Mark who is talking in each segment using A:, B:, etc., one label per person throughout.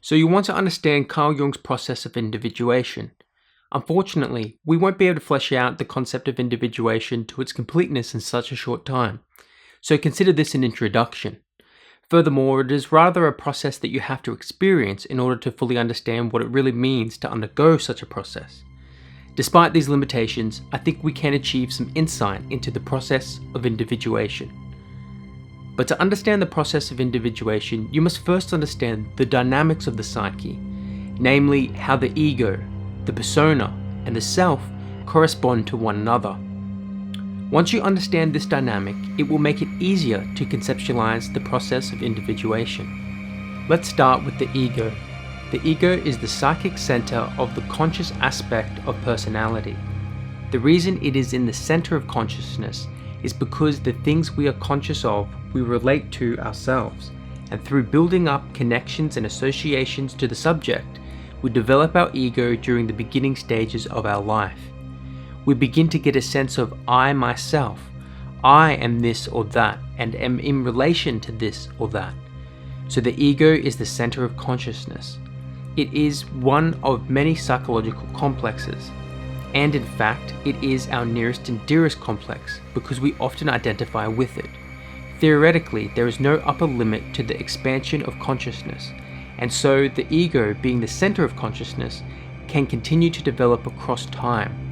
A: So you want to understand Carl Jung's process of individuation. Unfortunately, we won't be able to flesh out the concept of individuation to its completeness in such a short time, so consider this an introduction. Furthermore, it is rather a process that you have to experience in order to fully understand what it really means to undergo such a process. Despite these limitations, I think we can achieve some insight into the process of individuation. But to understand the process of individuation, you must first understand the dynamics of the psyche, namely how the ego, the persona, and the self correspond to one another. Once you understand this dynamic, it will make it easier to conceptualize the process of individuation. Let's start with the ego. The ego is the psychic center of the conscious aspect of personality. The reason it is in the center of consciousness is because the things we are conscious of we relate to ourselves, and through building up connections and associations to the subject, we develop our ego during the beginning stages of our life. We begin to get a sense of I myself, I am this or that, and am in relation to this or that. So the ego is the center of consciousness. It is one of many psychological complexes, and in fact, it is our nearest and dearest complex because we often identify with it. Theoretically, there is no upper limit to the expansion of consciousness, and so the ego, being the center of consciousness, can continue to develop across time.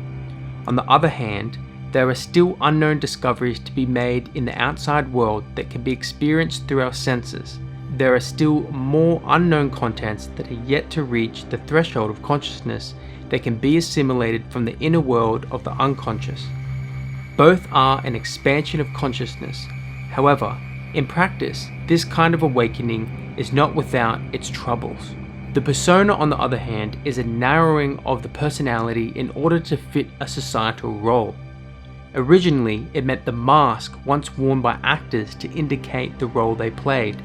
A: On the other hand, there are still unknown discoveries to be made in the outside world that can be experienced through our senses. There are still more unknown contents that are yet to reach the threshold of consciousness that can be assimilated from the inner world of the unconscious. Both are an expansion of consciousness. However, in practice, this kind of awakening is not without its troubles. The persona, on the other hand, is a narrowing of the personality in order to fit a societal role. Originally, it meant the mask once worn by actors to indicate the role they played.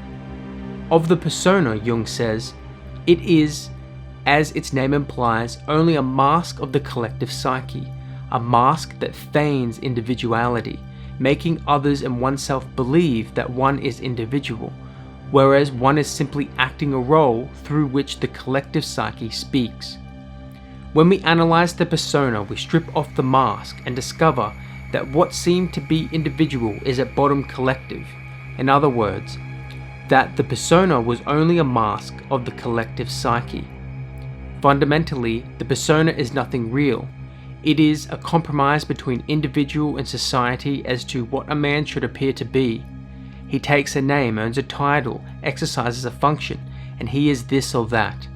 A: Of the persona, Jung says, it is, as its name implies, only a mask of the collective psyche, a mask that feigns individuality, making others and oneself believe that one is individual, whereas one is simply acting a role through which the collective psyche speaks. When we analyze the persona, we strip off the mask and discover that what seemed to be individual is at bottom collective. In other words, that the persona was only a mask of the collective psyche. Fundamentally, the persona is nothing real. It is a compromise between individual and society as to what a man should appear to be. He takes a name, earns a title, exercises a function, and he is this or that.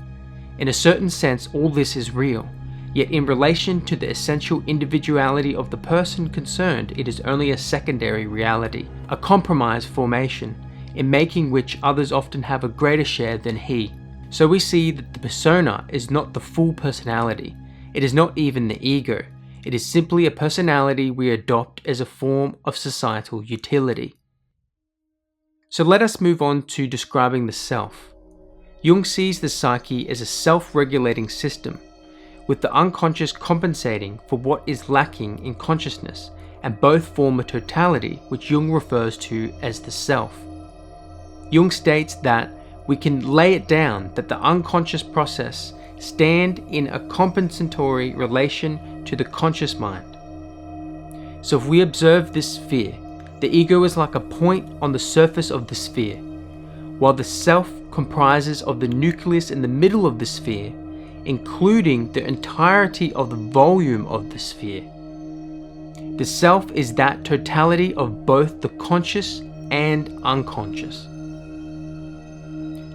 A: In a certain sense, all this is real, yet in relation to the essential individuality of the person concerned, it is only a secondary reality, a compromise formation, in making which others often have a greater share than he. So we see that the persona is not the full personality. It is not even the ego. It is simply a personality we adopt as a form of societal utility. So let us move on to describing the self. Jung sees the psyche as a self-regulating system, with the unconscious compensating for what is lacking in consciousness, and both form a totality which Jung refers to as the self. Jung states that we can lay it down that the unconscious process stand in a compensatory relation to the conscious mind. So if we observe this sphere, the ego is like a point on the surface of the sphere, while the self comprises of the nucleus in the middle of the sphere, including the entirety of the volume of the sphere. The self is that totality of both the conscious and unconscious.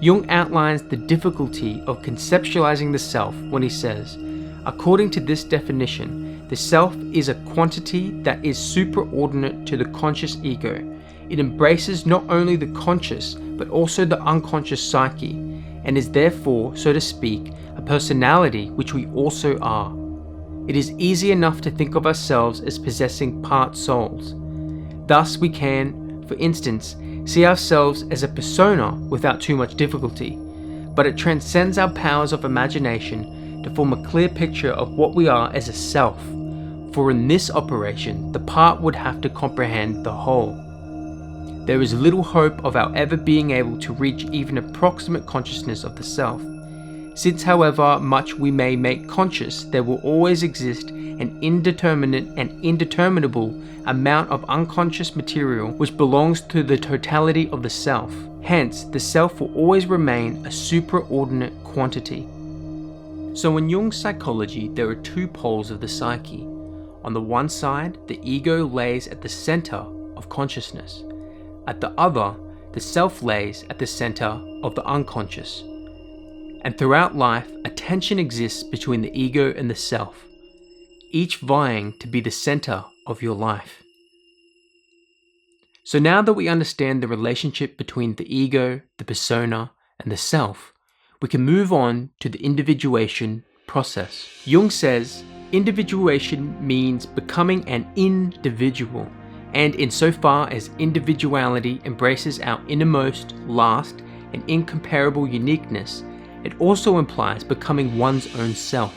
A: Jung outlines the difficulty of conceptualizing the self when he says, according to this definition, the self is a quantity that is superordinate to the conscious ego. It embraces not only the conscious, but also the unconscious psyche, and is therefore, so to speak, a personality which we also are. It is easy enough to think of ourselves as possessing part souls. Thus we can, for instance, see ourselves as a persona without too much difficulty, but it transcends our powers of imagination to form a clear picture of what we are as a self, for in this operation the part would have to comprehend the whole. There is little hope of our ever being able to reach even approximate consciousness of the self, Since however much we may make conscious, there will always exist an indeterminate and indeterminable amount of unconscious material which belongs to the totality of the self. Hence, the self will always remain a supraordinate quantity. So in Jung's psychology, there are two poles of the psyche. On the one side, the ego lays at the center of consciousness. At the other, the self lays at the center of the unconscious. And throughout life, a tension exists between the ego and the self, each vying to be the center of your life. So now that we understand the relationship between the ego, the persona, and the self, we can move on to the individuation process. Jung says, individuation means becoming an individual, and insofar as individuality embraces our innermost, last, and incomparable uniqueness, it also implies becoming one's own self.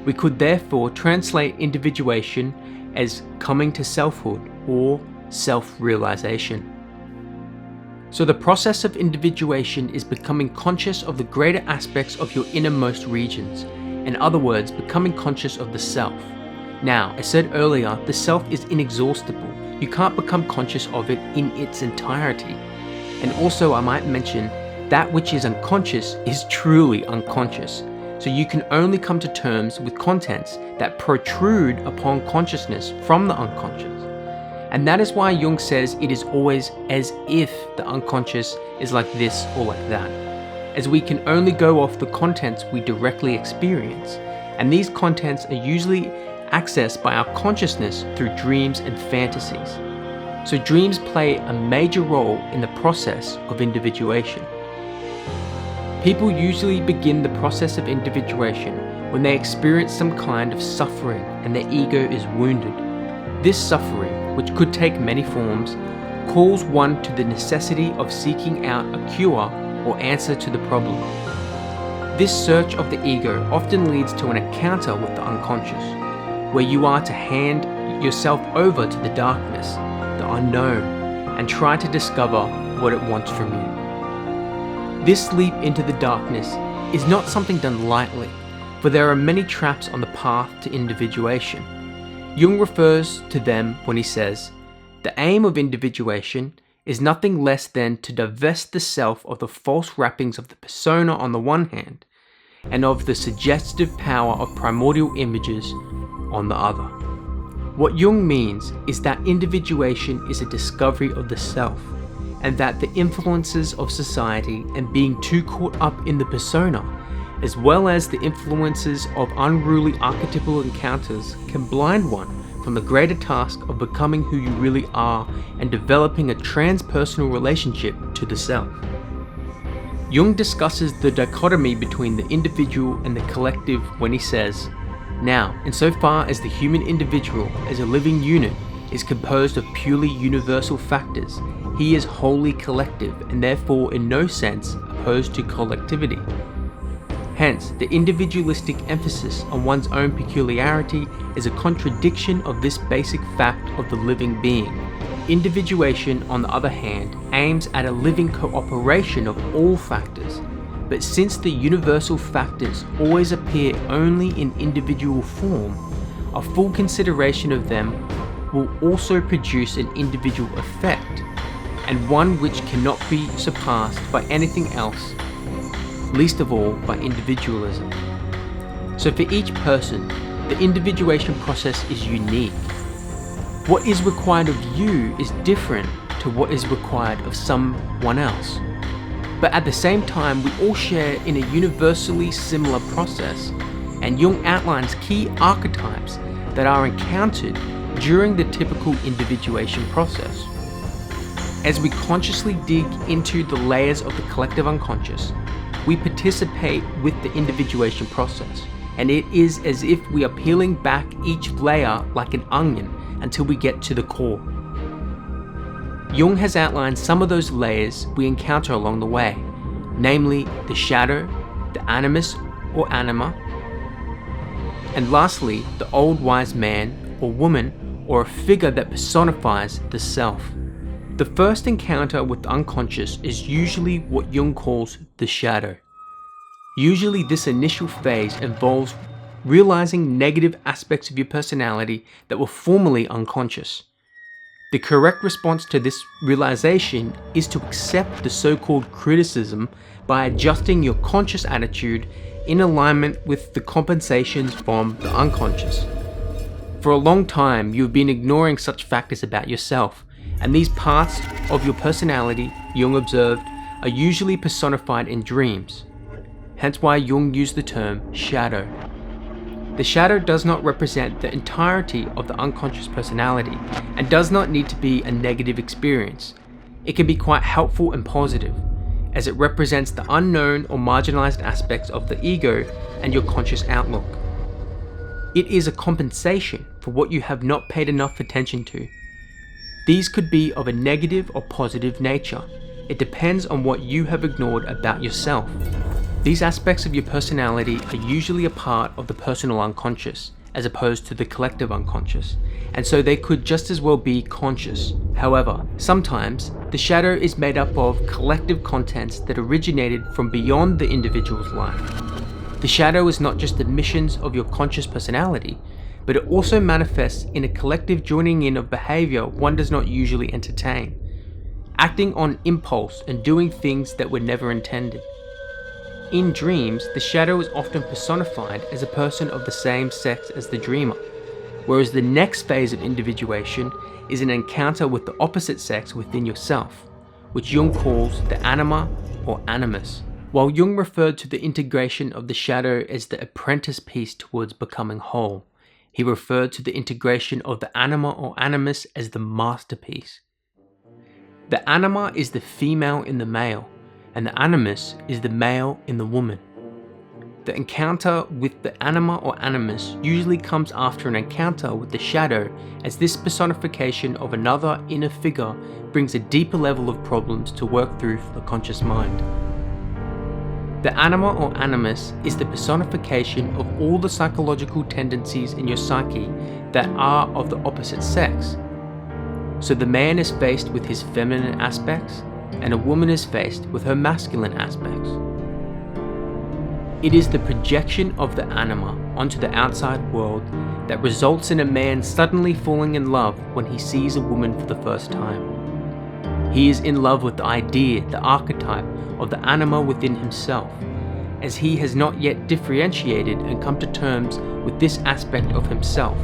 A: We could therefore translate individuation as coming to selfhood or self-realization. So the process of individuation is becoming conscious of the greater aspects of your innermost regions. In other words, becoming conscious of the self. Now, I said earlier, the self is inexhaustible. You can't become conscious of it in its entirety. And also, I might mention, that which is unconscious is truly unconscious. So you can only come to terms with contents that protrude upon consciousness from the unconscious. And that is why Jung says it is always as if the unconscious is like this or like that, as we can only go off the contents we directly experience. And these contents are usually accessed by our consciousness through dreams and fantasies. So dreams play a major role in the process of individuation. People usually begin the process of individuation when they experience some kind of suffering and their ego is wounded. This suffering, which could take many forms, calls one to the necessity of seeking out a cure or answer to the problem. This search of the ego often leads to an encounter with the unconscious, where you are to hand yourself over to the darkness, the unknown, and try to discover what it wants from you. This leap into the darkness is not something done lightly, for there are many traps on the path to individuation. Jung refers to them when he says, "The aim of individuation is nothing less than to divest the self of the false wrappings of the persona on the one hand, and of the suggestive power of primordial images on the other." What Jung means is that individuation is a discovery of the self, and that the influences of society and being too caught up in the persona, as well as the influences of unruly archetypal encounters, can blind one from the greater task of becoming who you really are and developing a transpersonal relationship to the self. Jung discusses the dichotomy between the individual and the collective when he says, "Now, insofar as the human individual as a living unit is composed of purely universal factors, he is wholly collective and therefore in no sense opposed to collectivity. Hence, the individualistic emphasis on one's own peculiarity is a contradiction of this basic fact of the living being. Individuation, on the other hand, aims at a living cooperation of all factors, but since the universal factors always appear only in individual form, a full consideration of them will also produce an individual effect, and one which cannot be surpassed by anything else, least of all by individualism. So for each person, the individuation process is unique. What is required of you is different to what is required of someone else. But at the same time, we all share in a universally similar process, and Jung outlines key archetypes that are encountered during the typical individuation process. As we consciously dig into the layers of the collective unconscious, we participate with the individuation process, and it is as if we are peeling back each layer like an onion until we get to the core. Jung has outlined some of those layers we encounter along the way, namely the shadow, the animus or anima, and lastly, the old wise man or woman or a figure that personifies the self. The first encounter with the unconscious is usually what Jung calls the shadow. Usually this initial phase involves realizing negative aspects of your personality that were formerly unconscious. The correct response to this realization is to accept the so-called criticism by adjusting your conscious attitude in alignment with the compensations from the unconscious. For a long time, you've been ignoring such factors about yourself, and these parts of your personality, Jung observed, are usually personified in dreams. Hence why Jung used the term shadow. The shadow does not represent the entirety of the unconscious personality and does not need to be a negative experience. It can be quite helpful and positive, as it represents the unknown or marginalized aspects of the ego and your conscious outlook. It is a compensation for what you have not paid enough attention to. These could be of a negative or positive nature. It depends on what you have ignored about yourself. These aspects of your personality are usually a part of the personal unconscious, as opposed to the collective unconscious, and so they could just as well be conscious. However, sometimes the shadow is made up of collective contents that originated from beyond the individual's life. The shadow is not just emissions of your conscious personality, but it also manifests in a collective joining in of behavior one does not usually entertain, acting on impulse and doing things that were never intended. In dreams, the shadow is often personified as a person of the same sex as the dreamer, whereas the next phase of individuation is an encounter with the opposite sex within yourself, which Jung calls the Anima or Animus. While Jung referred to the integration of the shadow as the apprentice piece towards becoming whole, he referred to the integration of the Anima or Animus as the masterpiece. The Anima is the female in the male, and the Animus is the male in the woman. The encounter with the Anima or Animus usually comes after an encounter with the shadow, as this personification of another inner figure brings a deeper level of problems to work through for the conscious mind. The Anima or Animus is the personification of all the psychological tendencies in your psyche that are of the opposite sex. So the man is faced with his feminine aspects, and a woman is faced with her masculine aspects. It is the projection of the anima onto the outside world that results in a man suddenly falling in love when he sees a woman for the first time. He is in love with the idea, the archetype of the anima within himself, as he has not yet differentiated and come to terms with this aspect of himself,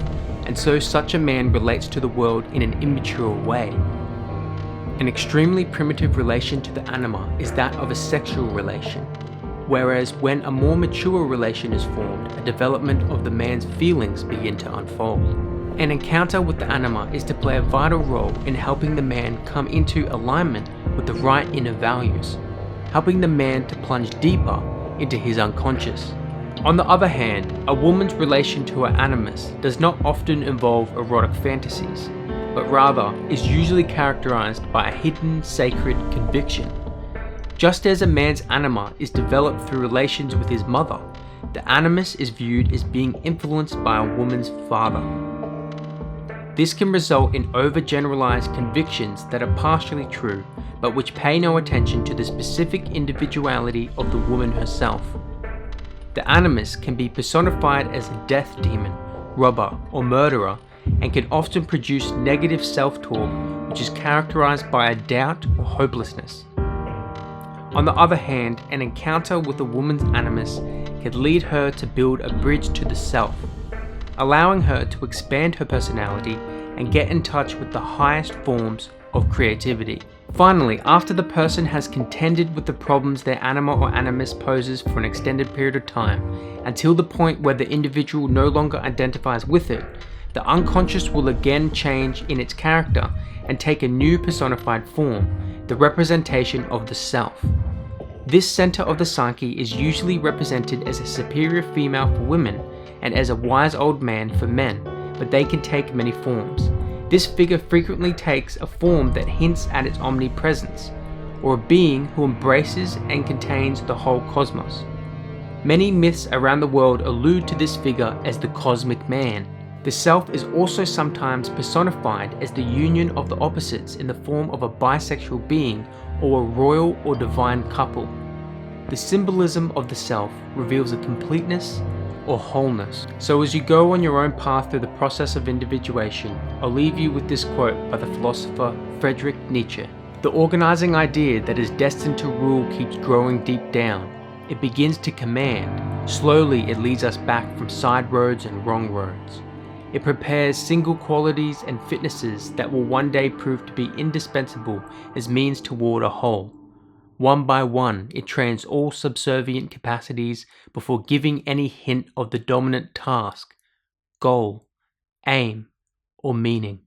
A: and so such a man relates to the world in an immature way. An extremely primitive relation to the anima is that of a sexual relation, whereas when a more mature relation is formed, a development of the man's feelings begin to unfold. An encounter with the anima is to play a vital role in helping the man come into alignment with the right inner values, helping the man to plunge deeper into his unconscious. On the other hand, a woman's relation to her animus does not often involve erotic fantasies, but rather is usually characterized by a hidden sacred conviction. Just as a man's anima is developed through relations with his mother, the animus is viewed as being influenced by a woman's father. This can result in overgeneralized convictions that are partially true, but which pay no attention to the specific individuality of the woman herself. The animus can be personified as a death demon, robber, or murderer, and can often produce negative self-talk, which is characterized by a doubt or hopelessness. On the other hand, an encounter with a woman's animus can lead her to build a bridge to the self, allowing her to expand her personality and get in touch with the highest forms of creativity. Finally, after the person has contended with the problems their anima or animus poses for an extended period of time, until the point where the individual no longer identifies with it, the unconscious will again change in its character and take a new personified form, the representation of the self. This center of the psyche is usually represented as a superior female for women and as a wise old man for men, but they can take many forms. This figure frequently takes a form that hints at its omnipresence, or a being who embraces and contains the whole cosmos. Many myths around the world allude to this figure as the cosmic man. The self is also sometimes personified as the union of the opposites in the form of a bisexual being or a royal or divine couple. The symbolism of the self reveals a completeness or wholeness. So as you go on your own path through the process of individuation, I'll leave you with this quote by the philosopher Friedrich Nietzsche. The organizing idea that is destined to rule keeps growing deep down. It begins to command. Slowly it leads us back from side roads and wrong roads. It prepares single qualities and fitnesses that will one day prove to be indispensable as means toward a whole. One by one, it trains all subservient capacities before giving any hint of the dominant task, goal, aim, or meaning.